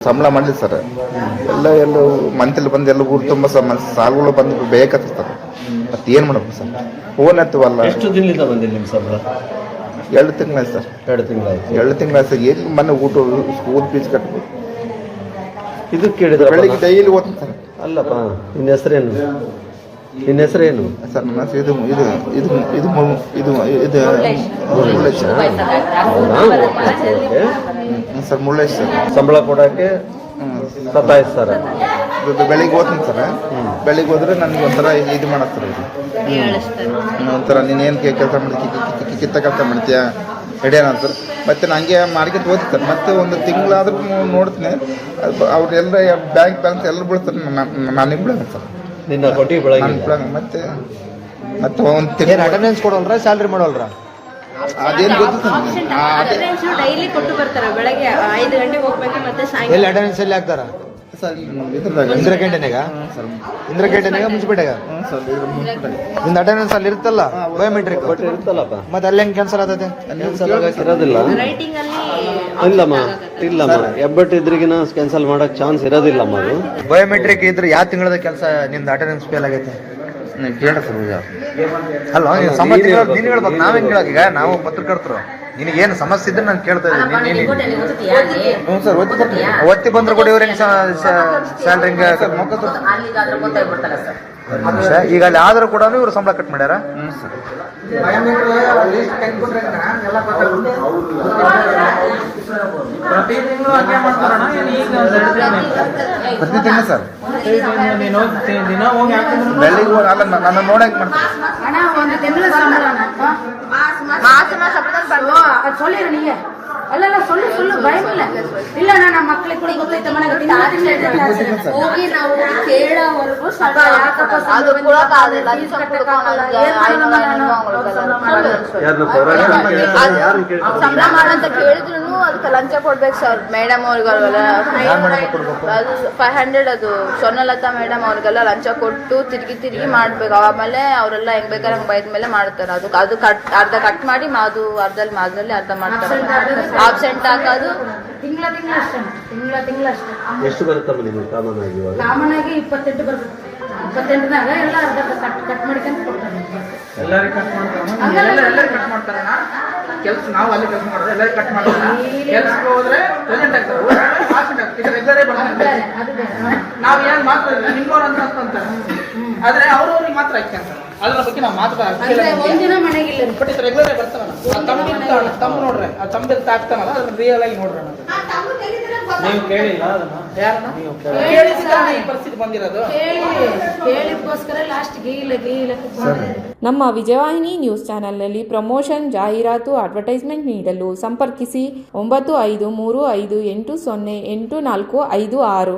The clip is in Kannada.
ಸಂಬಳ ಮಾಡಲಿ ಸರ್ ಎಲ್ಲ ಮಂತಲ್ಲಿ ಬಂದು ಎಲ್ಲ ಊರು ತುಂಬ ಸಾಲುಗಳು ಬಂದು ಬೇಕತ್ತಿರ್ತಾರೆ ಮತ್ತೆ ಏನು ಮಾಡಬೇಕು ಸರ್ ಫೋನ್ ಎತ್ತುವಲ್ಲ. ಎಷ್ಟು ದಿನದಿಂದ ಬಂದಿಲ್ಲ ನಿಮ್ಮ ಸಂಬಳ? 2 ತಿಂಗಳಾಯ್ತು ಸರ್. 2 ತಿಂಗಳಾಯ್ತು. 2 ತಿಂಗಳಾಯ್ತು ಸರ್. ಏನು ಮನೆ ಊಟ ಸ್ಕೂಲ್ ಫೀಸ್ ಕಟ್ಟಬೇಕು. ಇದು ಕೇಳಿದ್ರೆ ಬೆಳಿಗ್ಗೆ ಡೈಲಿ ಓದ್ತೀನಿ ಸರ್. ಅಲ್ಲಪ್ಪ ನಿನ್ನ ಹೆಸರೇನು? ಸರ್ ನನ್ನ ಹೆಸರು ಇದು ಮುಳ್ಳೇಶ್ ಸರ್. ಮುಳ್ಳೇಶ್ ಸರ್. ಸಂಬಳ ಕೊಡೋಕ್ಕೆ ಸತಾಯಿಸ್ತಾರೆ. ಬೆಳಿಗ್ಗೆ ಓದ್ತೀನಿ ಸರ್. ಬೆಳಿಗ್ಗೆ ಹೋದ್ರೆ ನನಗೆ ಒಂಥರ ಇದು ಮಾಡತ್ತಾರೆ, ಒಂಥರ ನೀನೇನು ಕೆಲಸ ಮಾಡ್ತೀಯ, ಕಿತ್ತ ಕೆಲಸ ಮಾಡ್ತೀಯಾ ಹಿಡಿಯೋಣ ಅಂತಾರೆ. ಮತ್ತೆ ನನಗೆ ಮಾರ್ಕೆಟ್ ಓದ್ತಾರೆ. ಮತ್ತೆ ಒಂದು ತಿಂಗಳಾದ್ರೂ ನೋಡ್ತೀನಿ ಅವ್ರೆಲ್ಲ ಬ್ಯಾಂಕ್ ಬ್ಯಾಲೆನ್ಸ್ ಎಲ್ಲ ಬೀಳ್ತಾರೆ, ನನಗೆ ಬೀಳೋಣ ಸರ್. ನಿನ್ನ ಕೊಟ್ಟಿ ಬೆಳಗ್ಗೆ ಮತ್ತೆ ಒಂದು ತಿಂಗಳು ಅಟೆಂಡೆನ್ಸ್ ಕೊಡೋಲ್ರ, ಸ್ಯಾಲ್ರಿ ಮಾಡೋಲ್ರ? ಅದೇನು ಗೊತ್ತು ಡೈಲಿ ಕೊಟ್ಟು ಬರ್ತಾರೆ. ಬೆಳಗ್ಗೆ 5 ಗಂಟೆಗೆ ಹೋಗ್ಬೇಕು, ಮತ್ತೆ ಸಾಯಂಕಾಲ ಎಲ್ಲಿ ಅಟೆಂಡೆನ್ಸ್ ಎಲ್ಲಿ ಹಾಕ್ತಾರ? ಸರ್ ಇಂದಿರಾ ಕ್ಯಾಂಟೀನಾಗ ಮುನ್ಸಿಪೇಟೆಗ ನಿಂದ ಅಟೆಂಡೆನ್ಸ್ ಅಲ್ಲಿ ಇರುತ್ತಲ್ಲ, ಬಯೋಮೆಟ್ರಿಕ್ ಇರುತ್ತಲ್ಲಪ್ಪ, ಮತ್ತೆ ಅಲ್ಲಿ ಹೆಂಗೆ ಕ್ಯಾನ್ಸಲ್ ಆಗ್ತದೆ? ಕ್ಯಾನ್ಸಲ್ ಆಗಕ್ಕೆ ಇರೋದಿಲ್ಲ. ರೈಟಿಂಗ್ ಅಲ್ಲಿ ಇಲ್ಲಮ್ಮ ಎಬ್ಬಟ್ಟು ಇದ್ರಿಗಿನ ಕ್ಯಾನ್ಸಲ್ ಮಾಡಕ್ ಚಾನ್ಸ್ ಇರೋದಿಲ್ಲಮ್ಮ. ಅದು ಬಯೋಮೆಟ್ರಿಕ್ ಇದ್ರೆ ಯಾವ ತಿಂಗಳದ ಕೆಲಸ ನಿಮ್ದು ಅಟೆಂಡೆನ್ಸ್ ಫೇಲ್ ಆಗೈತೆ? ಕೇಳ ಸರ್. ಅಲ್ಲ ನೀನು ಹೇಳ್ಬೇಕು, ನಾವೇನು ಕೇಳಕ್? ಈಗ ನಾವು ಪತ್ರಕರ್ತರು, ನಿನಗೇನು ಸಮಸ್ಯೆ ಇದ್ರೆ ನಾನು ಕೇಳ್ತಾ ಇದ್ದೀನಿ. ಹ್ಞೂ ಸರ್. ಒತ್ತಿ ಬಂದ್ರೆ ಕೂಡ ಇವ್ರ ಸ್ಯಾಲ್ರಿ ಈಗ ಅಲ್ಲಿ ಆದ್ರೂ ಕೂಡ ಇವ್ರು ಸಂಬಳ ಕಟ್ ಮಾಡ್ಯಾರ. ಹ್ಞೂ ಸರ್. ಪ್ರತಿ ತಿಂಗಳು ಹಾಗೆ ಮಾಡ್ತಾರಣ? ಪ್ರತಿ ತಿಂಗಳು ಸರ್. ದಿನ ಹೋಗಿ ಬೆಳಿಗ್ಗೆ ಅಲ್ಲ ನನ್ನ ನೋಡಕ್ಕೆ ಮಾಡ್ತಾರೆ. ಅಲ್ಲ ಸುಳ್ಳು ಭಯವಿಲ್ಲ. ಇಲ್ಲ ನನ್ನ ಮಕ್ಕಳಿಗೆ ಕೂಡ ಗೊತ್ತೈತೆ ಮನೆಗೆ ಹೋಗಿ ನಾವು ಕೇಳೋವರೆಗೂ ಸಂಬಳ ಮಾಡಂತ ಕೇಳಿದ್ರು ಅದಕ್ಕೆ ಲಂಚ ಕೊಡ್ಬೇಕು ಸರ್. ಮೇಡಮ್ ಅವ್ರಿಗೆಲ್ಲ 500 ಅದು ಸೊನ್ನಲತಾ ಮೇಡಮ್ ಅವ್ರಿಗೆಲ್ಲ ಲಂಚ ಕೊಟ್ಟು ತಿರುಗಿ ಮಾಡ್ಬೇಕು. ಆಮೇಲೆ ಅವರೆಲ್ಲ ಹೆಂಗ್ ಬೇಕಾದ್ರೆ ಹಂಗೆ ಬೈದ ಮೇಲೆ ಮಾಡ್ತಾರೆ. ಅದು ಅರ್ಧ ಕಟ್ ಮಾಡಿ ಅದು ಅರ್ಧದಲ್ಲಿ ಅರ್ಧ ಮಾಡ್ತಾರೆ. ಆಬ್ಸೆಂಟ್ ಹಾಕೋದು ತಿಂಗಳ ಅಷ್ಟೇ. ಎಷ್ಟು ಬರುತ್ತಮ್ಮ ನಿಮ್ಗೆ ಕಾಮನಾಗಿ? ಕಾಮನಾಗಿ 28 ಬರುತ್ತೆ. 28ನಾಗ ಎಲ್ಲ ಅರ್ಧ ಕಟ್ ಮಾಡ್ಕೊಂತ ಕೊಡ್ತಾರೆ. ಎಲ್ಲರಿಗೂ ಕಟ್ ಮಾಡ್ತಾರೆ. ಎಲ್ಲರಿಗೂ ಕಟ್ ಮಾಡ್ತಾರಣ ಕೆಲಸ. ನಾವು ಅಲ್ಲಿ ಕೆಲಸ ಮಾಡಿದ್ರೆ ಎಲ್ಲರಿಗೂ ಕಟ್ ಮಾಡ್ತಾರೆ. ಕೆಲ್ಸಕ್ಕೆ ಹೋದ್ರೆ ಪ್ರೆಸೆಂಟ್ ಆಗ್ತಾರೆ, ರೆಗ್ಯುಲರೇ ಬರ್ತಾರೆ. ನಾವು ಏನು ಮಾತಾಡಿದ್ರೆ ನಿಮ್ಮವ್ರು ಅಂತಾರೆ, ಆದ್ರೆ ಅವ್ರವ್ರಿಗೆ ಮಾತ್ರ ಹಾಕ್ತಾರೆ. ಅದ್ರ ಬಗ್ಗೆ ನಾವು ಒಂದಿನ ಮನೆಗಿಲ್ಲ. ಬಟ್ ಇದು ರೆಗ್ಯುಲರೇ ಬರ್ತಾವಲ್ಲ. ತಮ್ಮ ನೋಡ್ರಿ, ಆ ತಮ್ಮ ಆಗ್ತಾನಲ್ಲ, ಅದನ್ನ ರಿಯಲ್ ಆಗಿ ನೋಡ್ರಿ. ನೀವು ಕೇಳಿಲ್ಲ ಅದನ್ನ? ಯಾರನ್ನ ಈ ಪರಿಸ್ಥಿತಿ ಬಂದಿರೋದು ಕೇಳಿದಕ್ಕೋಸ್ಕರ ಲಾಸ್ಟ್ಗೆ ಇಲ್ಲ. ನಮ್ಮ ವಿಜಯವಾಹಿನಿ ನ್ಯೂಸ್ ಚಾನೆಲ್ನಲ್ಲಿ ಪ್ರಮೋಷನ್, ಜಾಹೀರಾತು, ಅಡ್ವರ್ಟೈಸ್ಮೆಂಟ್ ನೀಡಲು ಸಂಪರ್ಕಿಸಿ 9535808456.